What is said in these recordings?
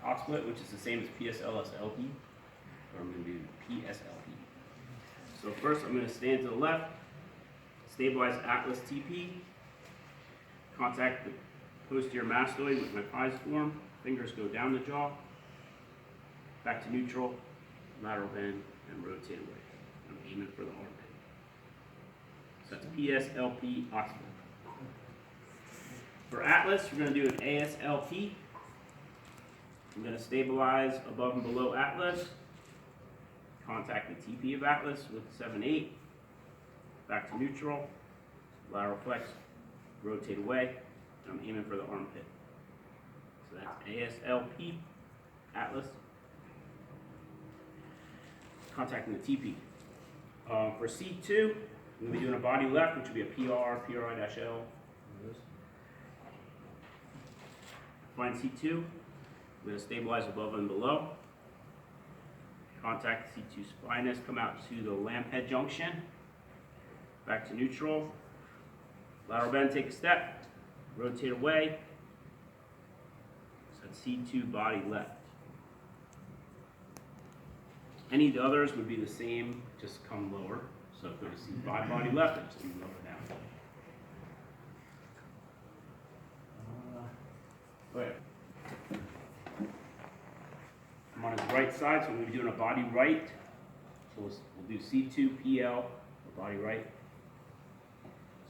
occiput, which is the same as PSLSLP, or I'm going to do PSLP. So first I'm going to stand to the left, stabilize Atlas TP, contact the posterior mastoid with my pisiform, fingers go down the jaw, back to neutral, lateral bend, and rotate away. I'm aiming for the armpit. So that's PSLP occiput. For Atlas, we're going to do an ASLP. I'm going to stabilize above and below Atlas, contact the TP of Atlas with 7/8, back to neutral, lateral flex, rotate away, and I'm aiming for the armpit. So that's ASLP, Atlas, contacting the TP. For C2, we'll be doing a body left, which will be a PR, PRI-L. Find C2, I'm going to stabilize above and below. Contact C2 spinous, come out to the lamp head junction, back to neutral, lateral bend, take a step, rotate away. So that's C2 body left. Any of the others would be the same, just come lower. So if there's C5 body left, just come lower down. I'm on his right side, so I'm going to be doing a body right. So we'll do C2, PL, or body right.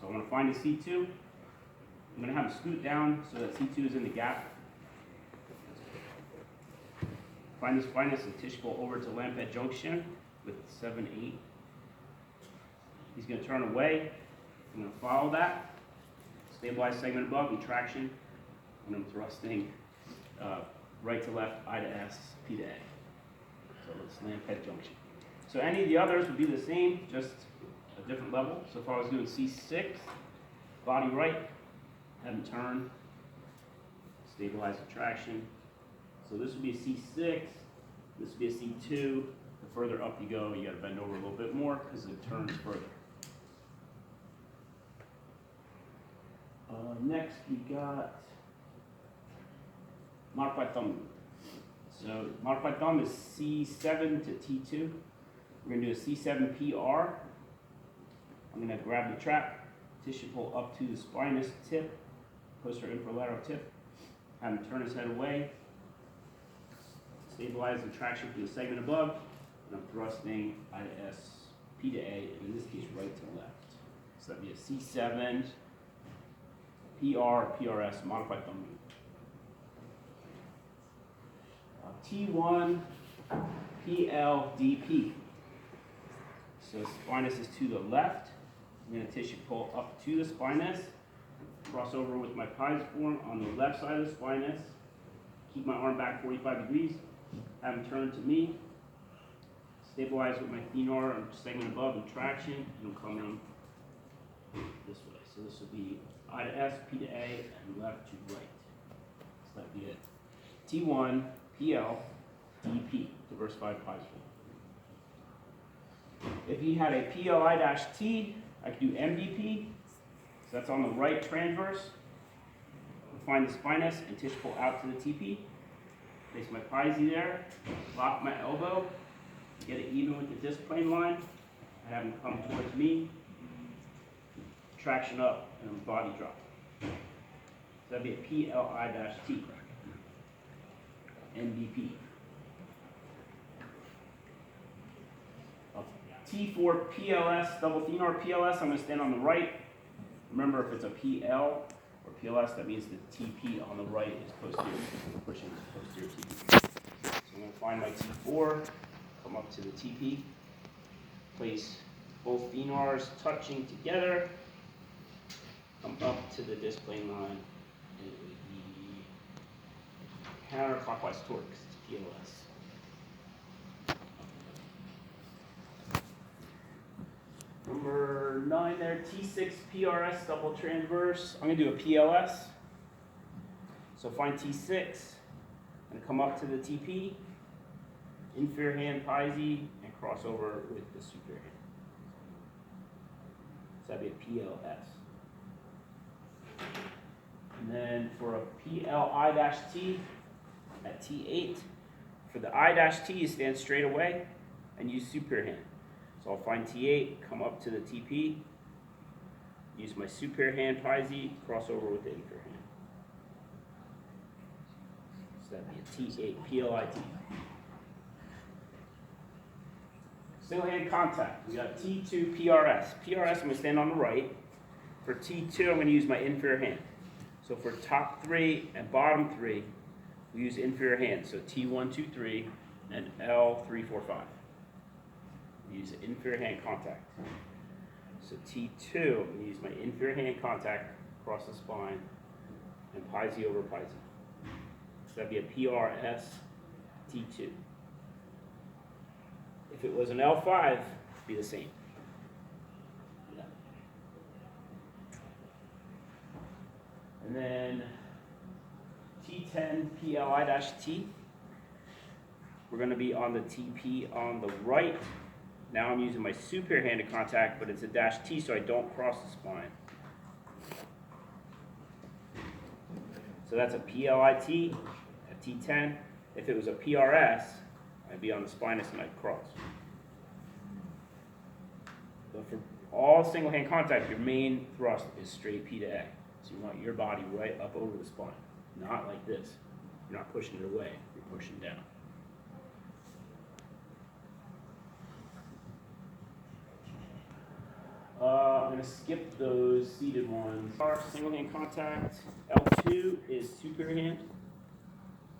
So I'm going to find the C2. I'm going to have him scoot down so that C2 is in the gap. Find the spinous and tissue pull over to lamp head junction with 7/8. He's going to turn away. I'm going to follow that. Stabilize segment above and traction. And I'm thrusting right to left, I to S, P to A. So it's lamp head junction. So any of the others would be the same, just a different level. So if I was doing C6, body right, have him turn, stabilize the traction. So this would be a C6, this would be a C2. The further up you go, you got to bend over a little bit more because it turns further. Next we got modified thumb movement. So modified thumb is C7 to T2. We're going to do a C7 PR. I'm going to grab the trap, tissue pull up to the spinous tip, posterior infralateral tip, have him turn his head away, stabilize the traction from the segment above, and I'm thrusting I to S, P to A, and in this case right to left. So that'd be a C7, PR, PRS, modified thumb movement. T1, PLDP. So spinous is to the left. I'm going to tissue pull up to the spinous, cross over with my pisiform on the left side of the spinous, keep my arm back 45 degrees, have him turn to me, stabilize with my thenar and segment above and traction, and I'm coming this way. So this will be I to S, P to A, and left to right. So that'd be it. T1, PL, DP, diversified pisiform. If he had a PLI-T, I could do MDP. So that's on the right transverse. Find the spinous and tissue pull out to the TP. Place my pisi there, lock my elbow, get it even with the disc plane line. I have him come towards me, traction up, and then body drop. So that'd be a PLI-T. NDP. T4 PLS, double thenar PLS, I'm going to stand on the right. Remember, if it's a PL or PLS, that means the TP on the right is posterior. We're pushing the posterior TP. So I'm going to find my T4, come up to the TP, place both thenars touching together, come up to the disc plane line, and it would be counterclockwise torque, it's PLS. Number 9 there, T6 PRS double transverse. I'm going to do a PLS. So find T6 and come up to the TP, inferior hand pisi, and cross over with the superior hand. So that'd be a PLS. And then for a PLI-T, at T8. For the I-T, you stand straight away and use superior hand. So I'll find T8, come up to the TP, use my superior hand, Pi-Z, cross over with the inferior hand. So that'd be a T8, P-L-I-T. Single hand contact, we got T2, PRS. PRS, I'm going to stand on the right. For T2, I'm going to use my inferior hand. So for top 3 and bottom 3, we use inferior hand. So T1, 2, 3, and L3, 4, 5. We use inferior hand contact. So T2, I'm going to use my inferior hand contact across the spine and Pi-Z over Pi-Z. So that'd be a PRS T2. If it was an L5, it'd be the same. Yeah. And then T10 PLI-T. We're going to be on the TP on the right. Now I'm using my superior hand to contact, but it's a -T, so I don't cross the spine. So that's a PLIT, a T10. If it was a PRS, I'd be on the spinous and I'd cross. But for all single hand contact, your main thrust is straight P to A. So you want your body right up over the spine, not like this. You're not pushing it away, you're pushing down. I'm going to skip those seated ones. Our single hand contact, L2 is superior hand.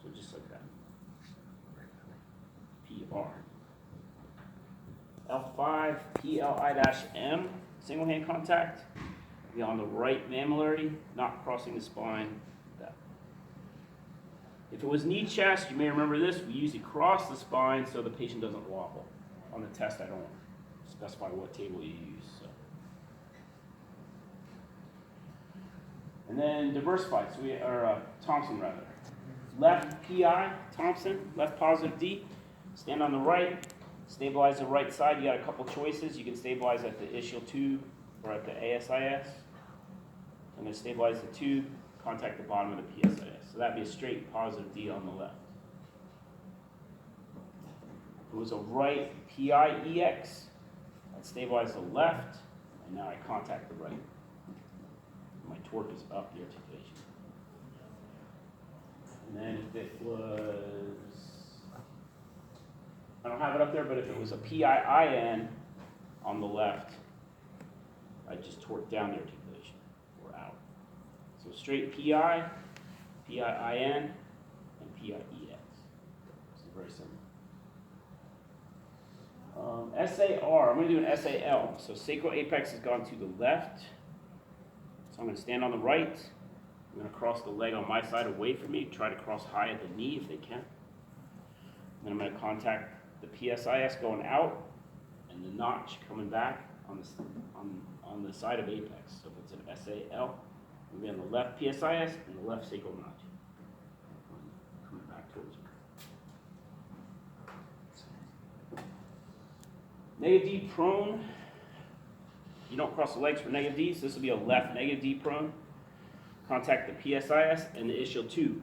So just like that. PR. L5, PLI-M, single hand contact. Be on the right mammillary, not crossing the spine. That. If it was knee chest, you may remember this, we usually cross the spine so the patient doesn't wobble. On the test, I don't specify what table you use. So. And then diversified, so we are Thompson rather. Left PI, Thompson, left positive D. Stand on the right, stabilize the right side. You got a couple choices. You can stabilize at the ischial tube or at the ASIS. I'm going to stabilize the tube, contact the bottom of the PSIS. So that'd be a straight positive D on the left. If it was a right PIEX, I'd stabilize the left, and now I contact the right. My torque is up the articulation. And then if it was, I don't have it up there, but if it was a PIIN on the left, I'd just torque down the articulation or out. So straight PI, PIIN, and PIEX. So very similar. SAR, I'm going to do an SAL. So sacral apex has gone to the left. So I'm going to stand on the right. I'm going to cross the leg on my side away from me. Try to cross high at the knee if they can. Then I'm going to contact the PSIS going out and the notch coming back on the side of apex. So if it's an SAL, we'll be on the left PSIS and the left sacral notch. Coming back towards you. Negative D prone. You don't cross the legs for negative D, so this will be a left negative D prone. Contact the PSIS and the ischial tube.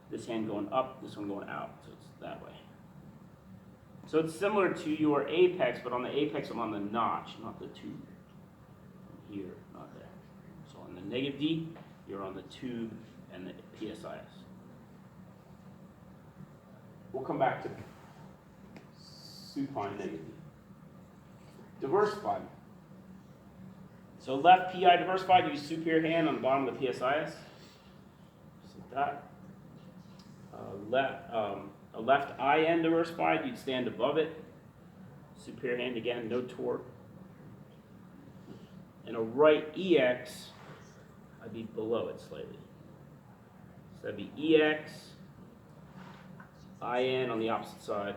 This hand going up, this one going out, so it's that way. So it's similar to your apex, but on the apex I'm on the notch, not the tube. Here, not there. So on the negative D, you're on the tube and the PSIS. We'll come back to supine negative D. Diversified. So left PI diversified, use superior hand on the bottom of the PSIS. Just like that. A left IN diversified, you'd stand above it. Superior hand again, no torque. And a right EX, I'd be below it slightly. So that'd be EX, IN on the opposite side,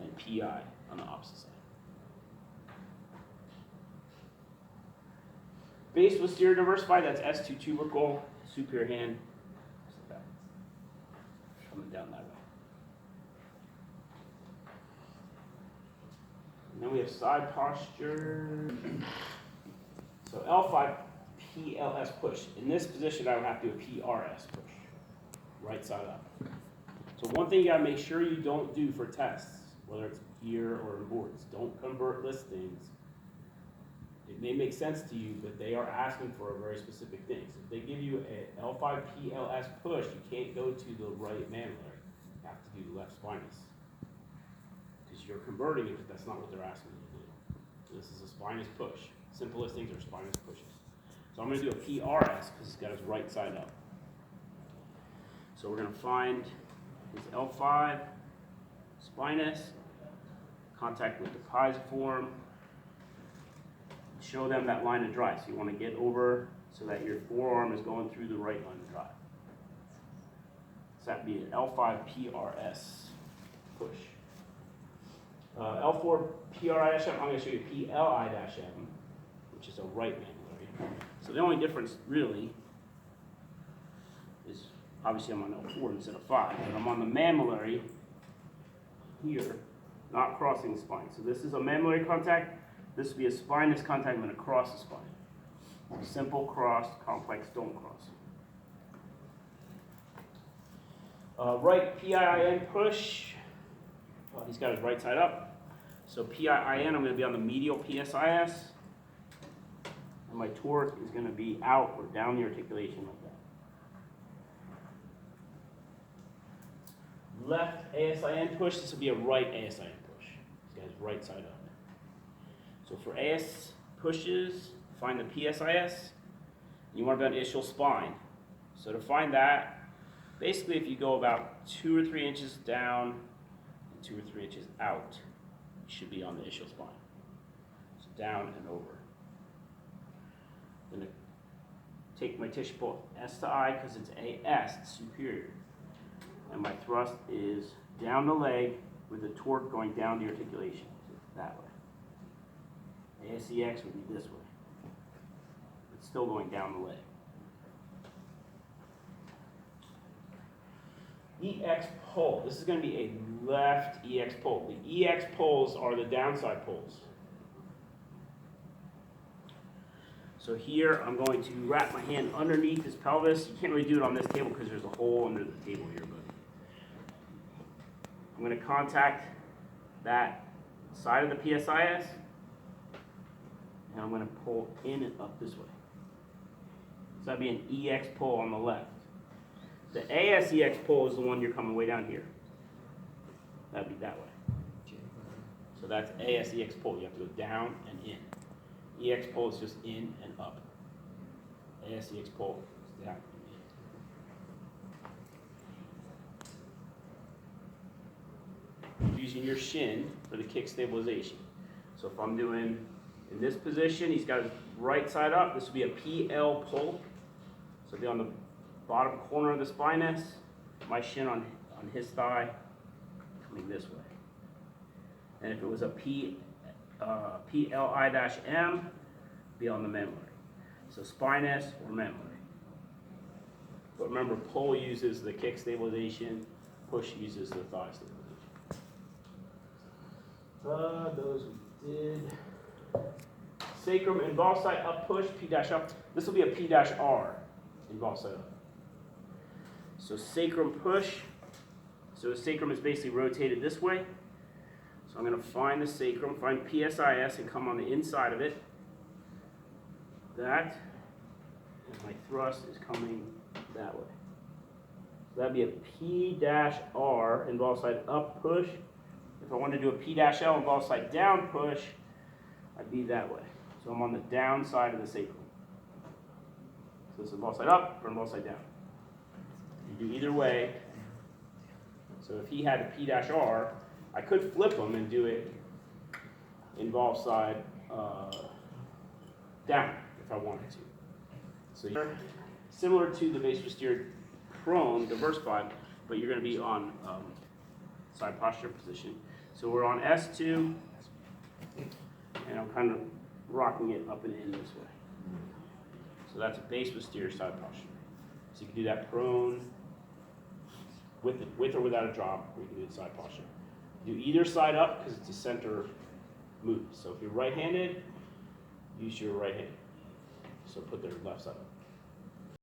and PI on the opposite side. Base posterior diversified, that's S2 tubercle, superior hand, just like that. Coming down that way. And then we have side posture. So L5 PLS push. In this position, I would have to do a PRS push. right side up. So one thing you gotta make sure you don't do for tests, whether it's here or in boards, don't convert listings. It may make sense to you, but they are asking for a very specific thing. So if they give you a L5-PLS push, you can't go to the right mammillary. You have to do the left spinous. Because you're converting it, but that's not what they're asking you to do. So this is a spinous push. Simple listings are spinous pushes. So I'm going to do a PRS because it's got his right side up. So we're going to find his L5 spinous, contact with the pisiform, show them that line of drive. So you want to get over so that your forearm is going through the right line of drive. So that'd be an L5 PRS push. L4 PRI-M, I'm going to show you PLI-M, which is a right mammillary. So the only difference really is obviously I'm on L4 instead of 5, but I'm on the mammillary here, not crossing the spine. So this is a mammillary contact. This would be a spinous contact. I'm going to cross the spine. Simple cross, complex don't cross. Right PIIN push. He's got his right side up. So PIIN, I'm going to be on the medial PSIS. And my torque is going to be out or down the articulation like that. Left ASIN push, this will be a right ASIN push. He's got his right side up. So for AS pushes, find the PSIS. You want to be on ischial spine. So to find that, basically if you go about 2 or 3 inches down and 2 or 3 inches out, you should be on the ischial spine. So down and over. I'm going to take my tissue pull S to I because it's AS, it's superior. And my thrust is down the leg with the torque going down the articulation, so that way. ASEX would be this way. It's still going down the leg. EX pull. This is going to be a left EX pull. The EX pulls are the downside pulls. So here I'm going to wrap my hand underneath his pelvis. You can't really do it on this table because there's a hole under the table here, but I'm going to contact that side of the PSIS. And I'm going to pull in and up this way. So that'd be an EX pull on the left. The ASEX pull is the one you're coming way down here. That'd be that way. So that's ASEX pull. You have to go down and in. EX pull is just in and up. ASEX pull is down and in. Using your shin for the kick stabilization. So if I'm doing in this position, he's got his right side up. This would be a PL pull. So it'll be on the bottom corner of the spinous. My shin on his thigh, coming this way. And if it was a PLI-M, be on the mammillary. So spinous or mammillary. But remember, pull uses the kick stabilization. Push uses the thigh stabilization. Those we did. Sacrum involved side up push, P-up. This will be a P-R, involved side up. So sacrum push. So the sacrum is basically rotated this way. So I'm going to find the sacrum, find PSIS, and come on the inside of it. That, and my thrust is coming that way. So that'd be a P-R, involved side up push. If I wanted to do a P-L, involved side down push, I'd be that way. So I'm on the down side of the sacrum. So this is involved side up or involved side down. You do either way. So if he had a P-R, I could flip him and do it involved side down if I wanted to. So you're similar to the base posterior prone, diversified, but you're going to be on side posture position. So we're on S2, and I'm kind of rocking it up and in this way. So that's a base posterior side posture. So you can do that prone, with or without a drop, or you can do the side posture. Do either side up because it's a center move. So if you're right-handed, use your right hand. So put their left side up.